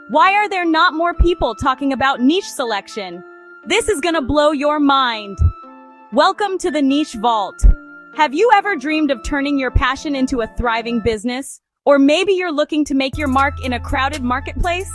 Why are there not more people talking about niche selection? This is gonna blow your mind. Welcome to the Niche Vault. Have you ever dreamed of turning your passion into a thriving business? Or maybe you're looking to make your mark in a crowded marketplace?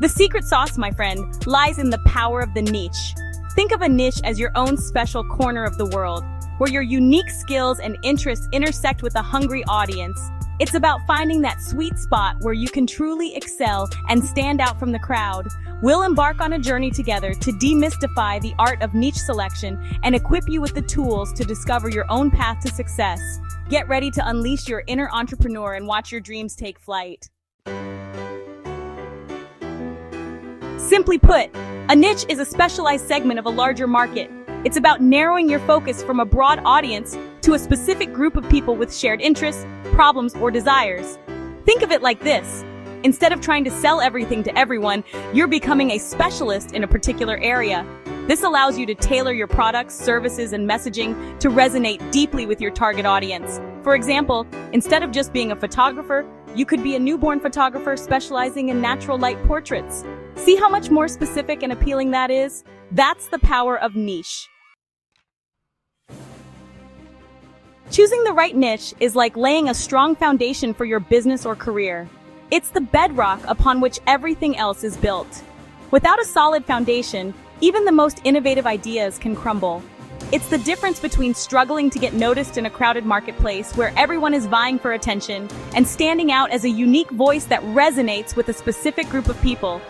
The secret sauce, my friend, lies in the power of the niche. Think of a niche as your own special corner of the world, where your unique skills and interests intersect with a hungry audience. It's about finding that sweet spot where you can truly excel and stand out from the crowd. We'll embark on a journey together to demystify the art of niche selection and equip you with the tools to discover your own path to success. Get ready to unleash your inner entrepreneur and watch your dreams take flight. Simply put, a niche is a specialized segment of a larger market. It's about narrowing your focus from a broad audience to a specific group of people with shared interests, problems, or desires. Think of it like this. Instead of trying to sell everything to everyone, you're becoming a specialist in a particular area. This allows you to tailor your products, services, and messaging to resonate deeply with your target audience. For example, instead of just being a photographer, you could be a newborn photographer specializing in natural light portraits. See how much more specific and appealing that is? That's the power of niche. Choosing the right niche is like laying a strong foundation for your business or career. It's the bedrock upon which everything else is built. Without a solid foundation, even the most innovative ideas can crumble. It's the difference between struggling to get noticed in a crowded marketplace where everyone is vying for attention and standing out as a unique voice that resonates with a specific group of people,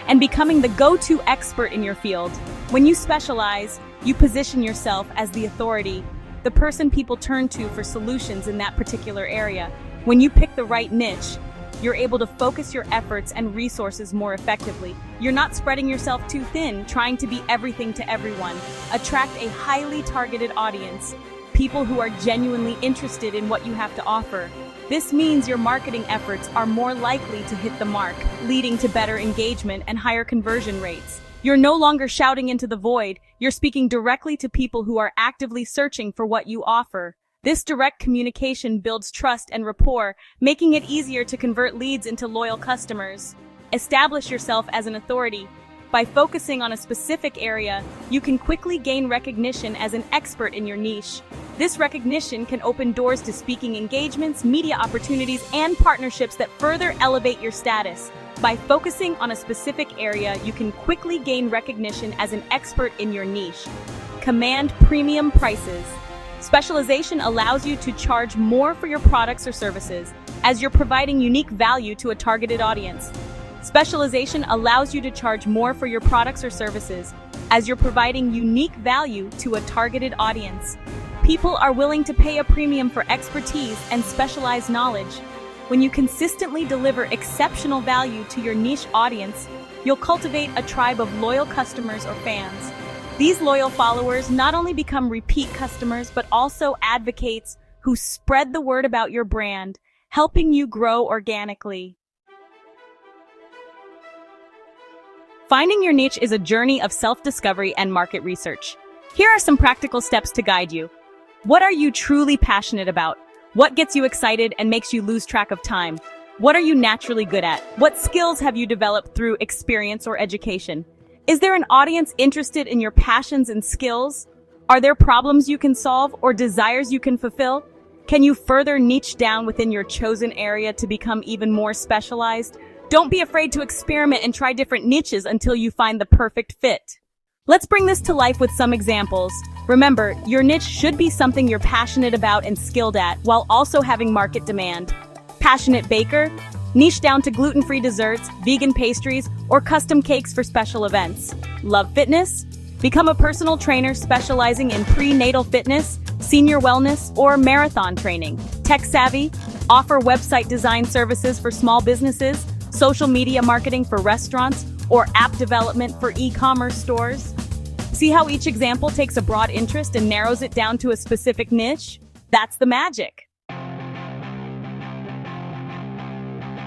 and becoming the go-to expert in your field. When you specialize, you position yourself as the authority, the person people turn to for solutions in that particular area. When you pick the right niche, you're able to focus your efforts and resources more effectively. You're not spreading yourself too thin, trying to be everything to everyone. Attract a highly targeted audience, people who are genuinely interested in what you have to offer. This means your marketing efforts are more likely to hit the mark, leading to better engagement and higher conversion rates. You're no longer shouting into the void, you're speaking directly to people who are actively searching for what you offer. This direct communication builds trust and rapport, making it easier to convert leads into loyal customers. Establish yourself as an authority. By focusing on a specific area, you can quickly gain recognition as an expert in your niche. This recognition can open doors to speaking engagements, media opportunities, and partnerships that further elevate your status. By focusing on a specific area, you can quickly gain recognition as an expert in your niche. Command premium prices. Specialization allows you to charge more for your products or services, as you're providing unique value to a targeted audience. Specialization allows you to charge more for your products or services, as you're providing unique value to a targeted audience. People are willing to pay a premium for expertise and specialized knowledge. When you consistently deliver exceptional value to your niche audience, you'll cultivate a tribe of loyal customers or fans. These loyal followers not only become repeat customers, but also advocates who spread the word about your brand, helping you grow organically. Finding your niche is a journey of self-discovery and market research. Here are some practical steps to guide you. What are you truly passionate about? What gets you excited and makes you lose track of time? What are you naturally good at? What skills have you developed through experience or education? Is there an audience interested in your passions and skills? Are there problems you can solve or desires you can fulfill? Can you further niche down within your chosen area to become even more specialized? Don't be afraid to experiment and try different niches until you find the perfect fit. Let's bring this to life with some examples. Remember, your niche should be something you're passionate about and skilled at, while also having market demand. Passionate baker? Niche down to gluten-free desserts, vegan pastries, or custom cakes for special events. Love fitness? Become a personal trainer specializing in prenatal fitness, senior wellness, or marathon training. Tech savvy? Offer website design services for small businesses, social media marketing for restaurants, or app development for e-commerce stores. See how each example takes a broad interest and narrows it down to a specific niche? That's the magic.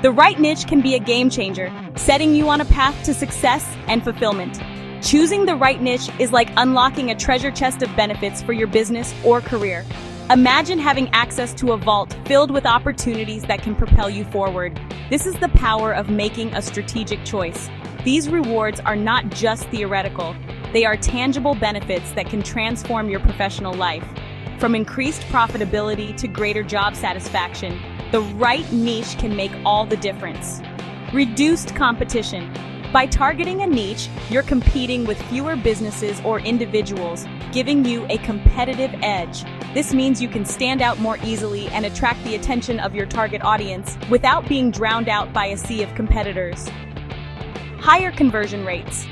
The right niche can be a game changer, setting you on a path to success and fulfillment. Choosing the right niche is like unlocking a treasure chest of benefits for your business or career. Imagine having access to a vault filled with opportunities that can propel you forward. This is the power of making a strategic choice. These rewards are not just theoretical. They are tangible benefits that can transform your professional life. From increased profitability to greater job satisfaction, the right niche can make all the difference. Reduced competition. By targeting a niche, you're competing with fewer businesses or individuals, giving you a competitive edge. This means you can stand out more easily and attract the attention of your target audience without being drowned out by a sea of competitors. Higher conversion rates.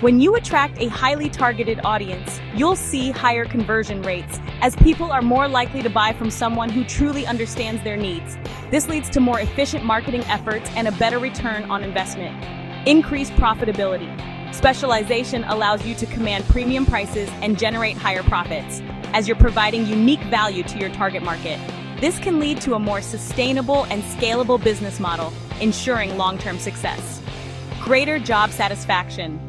When you attract a highly targeted audience, you'll see higher conversion rates, as people are more likely to buy from someone who truly understands their needs. This leads to more efficient marketing efforts and a better return on investment. Increased profitability. Specialization allows you to command premium prices and generate higher profits, as you're providing unique value to your target market. This can lead to a more sustainable and scalable business model, ensuring long-term success. Greater job satisfaction.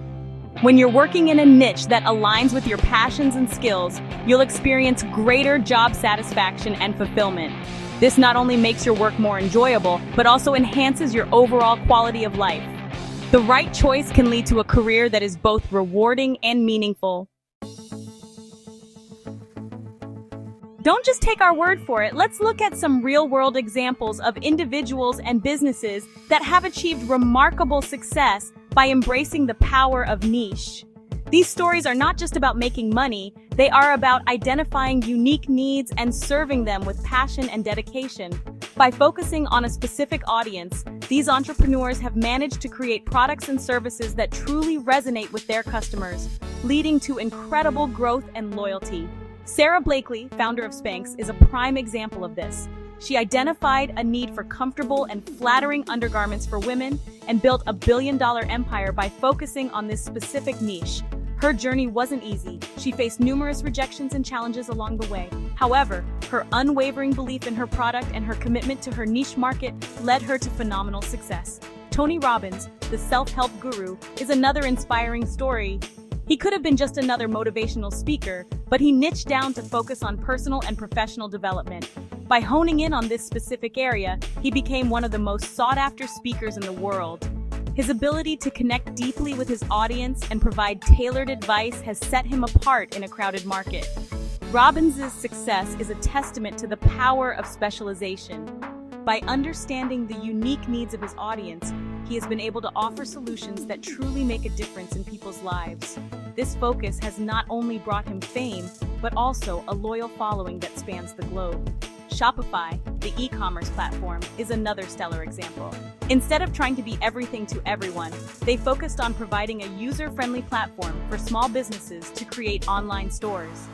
When you're working in a niche that aligns with your passions and skills, you'll experience greater job satisfaction and fulfillment. This not only makes your work more enjoyable, but also enhances your overall quality of life. The right choice can lead to a career that is both rewarding and meaningful. Don't just take our word for it. Let's look at some real-world examples of individuals and businesses that have achieved remarkable success by embracing the power of niche. These stories are not just about making money, they are about identifying unique needs and serving them with passion and dedication. By focusing on a specific audience, these entrepreneurs have managed to create products and services that truly resonate with their customers, leading to incredible growth and loyalty. Sarah Blakely, founder of Spanx, is a prime example of this. She identified a need for comfortable and flattering undergarments for women and built a billion-dollar empire by focusing on this specific niche. Her journey wasn't easy. She faced numerous rejections and challenges along the way. However, her unwavering belief in her product and her commitment to her niche market led her to phenomenal success. Tony Robbins, the self-help guru, is another inspiring story. He could have been just another motivational speaker, but he niched down to focus on personal and professional development. By honing in on this specific area, he became one of the most sought-after speakers in the world. His ability to connect deeply with his audience and provide tailored advice has set him apart in a crowded market. Robbins' success is a testament to the power of specialization. By understanding the unique needs of his audience, he has been able to offer solutions that truly make a difference in people's lives. This focus has not only brought him fame, but also a loyal following that spans the globe. Shopify, the e-commerce platform, is another stellar example. Instead of trying to be everything to everyone, they focused on providing a user-friendly platform for small businesses to create online stores.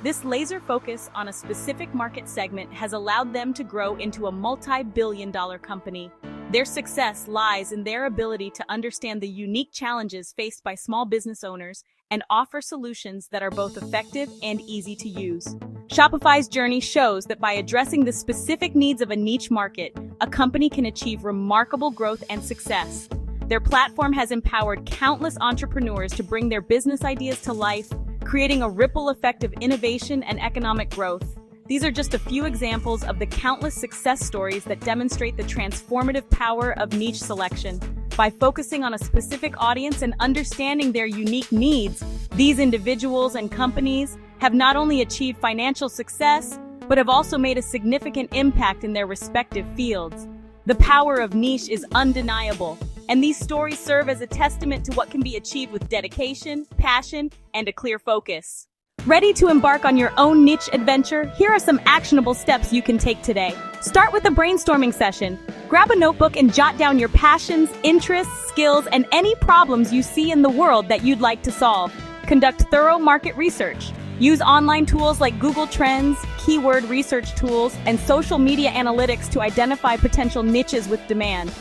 This laser focus on a specific market segment has allowed them to grow into a multi-billion-dollar company. Their success lies in their ability to understand the unique challenges faced by small business owners and offer solutions that are both effective and easy to use. Shopify's journey shows that by addressing the specific needs of a niche market, a company can achieve remarkable growth and success. Their platform has empowered countless entrepreneurs to bring their business ideas to life, creating a ripple effect of innovation and economic growth. These are just a few examples of the countless success stories that demonstrate the transformative power of niche selection. By focusing on a specific audience and understanding their unique needs, these individuals and companies have not only achieved financial success, but have also made a significant impact in their respective fields. The power of niche is undeniable, and these stories serve as a testament to what can be achieved with dedication, passion, and a clear focus. Ready to embark on your own niche adventure? Here are some actionable steps you can take today. Start with a brainstorming session. Grab a notebook and jot down your passions, interests, skills, and any problems you see in the world that you'd like to solve. Conduct thorough market research. Use online tools like Google Trends, keyword research tools, and social media analytics to identify potential niches with demand.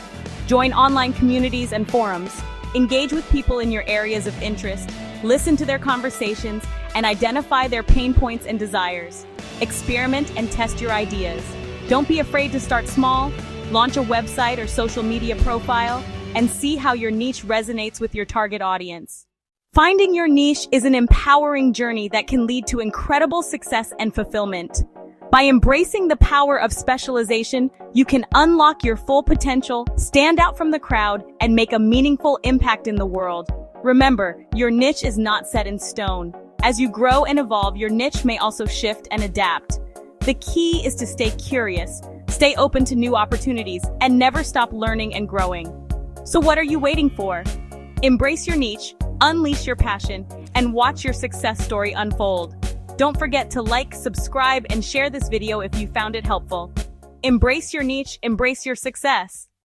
Join online communities and forums. Engage with people in your areas of interest. Listen to their conversations and identify their pain points and desires. Experiment and test your ideas. Don't be afraid to start small. Launch a website or social media profile and see how your niche resonates with your target audience. Finding your niche is an empowering journey that can lead to incredible success and fulfillment. By embracing the power of specialization, you can unlock your full potential, stand out from the crowd, and make a meaningful impact in the world. Remember, your niche is not set in stone. As you grow and evolve, your niche may also shift and adapt. The key is to stay curious, stay open to new opportunities, and never stop learning and growing. So what are you waiting for? Embrace your niche, unleash your passion, and watch your success story unfold. Don't forget to like, subscribe, and share this video if you found it helpful. Embrace your niche, embrace your success.